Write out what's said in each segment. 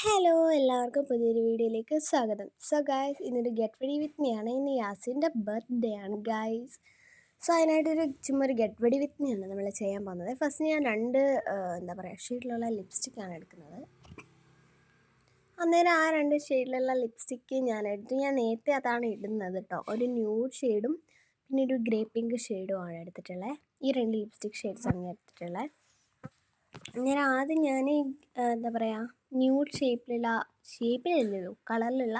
Hello എല്ലാവർക്കും പുതിയൊരു വീഡിയോയിലേക്ക് സ്വാഗതം. സോ ഗായ്സ്, ഇന്നൊരു ഗെറ്റ് റെഡി വിത്ത് മീ ആണ്. ഇന്ന് യാസിൻ്റെ ബർത്ത്ഡേ ആണ് ഗായ്സ്. സോ അതിനായിട്ടൊരു ചുമ്മാ ഒരു ഗെറ്റ് റെഡി വിത്ത് മീ ആണ് നമ്മൾ ചെയ്യാൻ പോകുന്നത്. ഫസ്റ്റ് ഞാൻ രണ്ട് എന്താ പറയുക ഷെയ്ഡിലുള്ള ലിപ്സ്റ്റിക്കാണ് എടുക്കുന്നത്. അന്നേരം ആ രണ്ട് ഷെയ്ഡിലുള്ള ലിപ്സ്റ്റിക്ക് ഞാൻ എടുത്തു. ഞാൻ നേരത്തെ അതാണ് ഇടുന്നത് കേട്ടോ. ഒരു ന്യൂഡ് ഷെയ്ഡും പിന്നെ ഒരു ഗ്രേ പിങ്ക് ഷെയ്ഡുമാണ് എടുത്തിട്ടുള്ളത്. ഈ രണ്ട് ലിപ്സ്റ്റിക് ഷെയ്ഡ്സാണ് ഞാൻ എടുത്തിട്ടുള്ളത്. അന്നേരം ആദ്യം ഞാൻ എന്താ പറയുക ന്യൂഡ് ഷേപ്പിലല്ലല്ലോ കളറിലുള്ള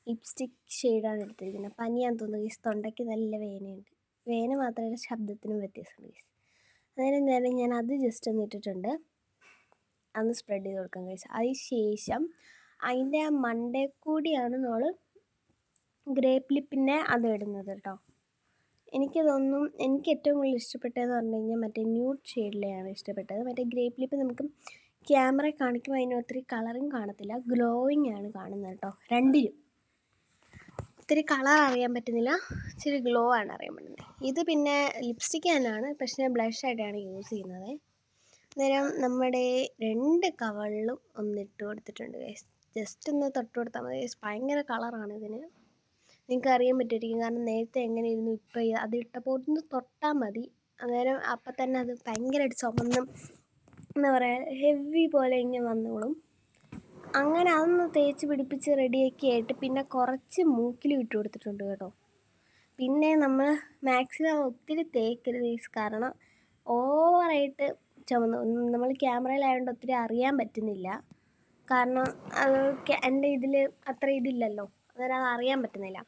ലിപ്സ്റ്റിക് ഷെയ്ഡാണ് എടുത്തിരിക്കുന്നത്. പനിയാന്ന് തോന്നുന്നു ഗൈസ്, തൊണ്ടയ്ക്ക് നല്ല വേദനയുണ്ട്. വേദന മാത്രമല്ല, ശബ്ദത്തിനും വ്യത്യാസമുണ്ട് ഗൈസ്. അന്നേരം ഞാൻ അത് ജസ്റ്റ് ഒന്ന് ഇട്ടിട്ടുണ്ട്. അതൊന്ന് സ്പ്രെഡ് ചെയ്ത് കൊടുക്കാം ഗൈസ്. അതിന് ശേഷം അതിൻ്റെ ആ മണ്ടേ കൂടിയാണ് നമ്മൾ ഗ്രേപ്പ് ലിപ്പിൻ്റെ അത് ഇടുന്നത് കേട്ടോ. എനിക്ക് ഏറ്റവും കൂടുതൽ ഇഷ്ടപ്പെട്ടതെന്ന് പറഞ്ഞു കഴിഞ്ഞാൽ മറ്റേ ന്യൂഡ് ഷെയ്ഡിലെയാണ് ഇഷ്ടപ്പെട്ടത്. മറ്റേ ഗ്രേപ്പ് ലിപ്പ് നമുക്ക് ക്യാമറ കാണിക്കുമ്പോൾ അതിന് ഒത്തിരി കളറും കാണത്തില്ല, ഗ്ലോയിങ് ആണ് കാണുന്നത് കേട്ടോ. രണ്ടിലും ഒത്തിരി കളർ അറിയാൻ പറ്റുന്നില്ല, ഇച്ചിരി ഗ്ലോ ആണ് അറിയാൻ പറ്റുന്നത്. ഇത് പിന്നെ ലിപ്സ്റ്റിക്ക് തന്നെയാണ്, പക്ഷേ ഞാൻ ബ്ലഷ് ആയിട്ടാണ് യൂസ് ചെയ്യുന്നത്. അന്നേരം നമ്മുടെ രണ്ട് കവളിലും ഒന്നിട്ട് കൊടുത്തിട്ടുണ്ട് ഗൈസ്. ജസ്റ്റ് ഒന്ന് തൊട്ട് കൊടുത്താൽ മതി ഗൈസ്. ഭയങ്കര കളറാണ് ഇതിന്, നിങ്ങൾക്ക് അറിയാൻ പറ്റുമായിരിക്കും. കാരണം നേരത്തെ എങ്ങനെ ഇരുന്നു ഇപ്പോൾ അത് ഇട്ടപ്പോൾ ഒന്ന് തൊട്ടാൽ മതി, അന്നേരം അപ്പം തന്നെ അത് ഭയങ്കരമായിട്ട് ചുമന്നും എന്താ പറയുക ഹെവി പോലെ ഇങ്ങനെ വന്നോളും. അങ്ങനെ അതൊന്ന് തേച്ച് പിടിപ്പിച്ച് റെഡിയാക്കി ആയിട്ട് പിന്നെ കുറച്ച് മൂക്കിൽ ഇട്ട് കൊടുത്തിട്ടുണ്ട് കേട്ടോ. പിന്നെ നമ്മൾ മാക്സിമം ഒത്തിരി തേക്കരുത്, കാരണം ഓവറായിട്ട് ചുമന്നു. നമ്മൾ ക്യാമറയിലായതുകൊണ്ട് ഒത്തിരി അറിയാൻ പറ്റുന്നില്ല, കാരണം അത് എൻ്റെ ഇതിൽ അത്ര ഇതില്ലല്ലോ, അന്നേരം അത് അറിയാൻ പറ്റുന്നില്ല.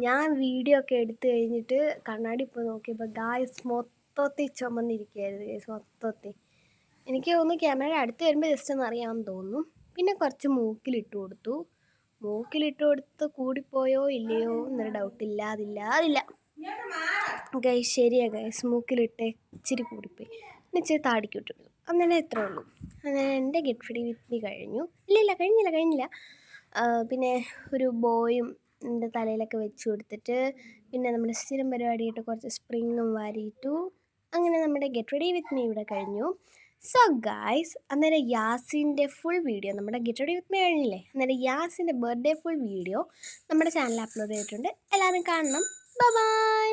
ഞാൻ വീഡിയോ ഒക്കെ എടുത്തു കഴിഞ്ഞിട്ട് കണ്ണാടി ഇപ്പോൾ നോക്കിയപ്പോൾ ഗായ്സ് മൊത്തത്തിൽ ചുമന്നിരിക്കുകയായിരുന്നു ഗൈസ്, മൊത്തത്തിൽ. എനിക്ക് തോന്നുന്നു ക്യാമറ അടുത്ത് വരുമ്പോൾ ജസ്റ്റ് ഒന്ന് അറിയാമെന്ന് തോന്നുന്നു. പിന്നെ കുറച്ച് മൂക്കിലിട്ട് കൊടുത്ത് കൂടിപ്പോയോ ഇല്ലയോ എന്നൊരു ഡൗട്ടില്ല, അതില്ല ഗൈസ്. ശരിയാ ഗൈസ്, മൂക്കിലിട്ട് ഇച്ചിരി കൂടിപ്പോയി. ഇച്ചിരി താടിക്ക് ഇട്ടു. അന്നേരം എത്രേ ഉള്ളൂ. അങ്ങനെ എൻ്റെ ഗെറ്റ് റെഡി വിത്ത് മീ കഴിഞ്ഞു. കഴിഞ്ഞില്ല. പിന്നെ ഒരു ബോയും എൻ്റെ തലയിലൊക്കെ വെച്ച് കൊടുത്തിട്ട് പിന്നെ നമ്മുടെ സ്ഥിരം പരിപാടിയായിട്ട് കുറച്ച് സ്പ്രിങ്ങും വാരിയിട്ടു. അങ്ങനെ നമ്മുടെ ഗെറ്റ് റെഡി വിത്ത് മീ ഇവിടെ കഴിഞ്ഞു. സോ ഗായ്സ്, അന്നേരം യാസിൻ്റെ ഫുൾ വീഡിയോ നമ്മുടെ ഗെറ്റ് റെഡി വിത്ത് മീ കഴിഞ്ഞില്ലേ, അന്നേരം യാസിൻ്റെ ബർത്ത്ഡേ ഫുൾ വീഡിയോ നമ്മുടെ ചാനലിൽ അപ്ലോഡ് ചെയ്തിട്ടുണ്ട്. എല്ലാവരും കാണണം. ബൈ.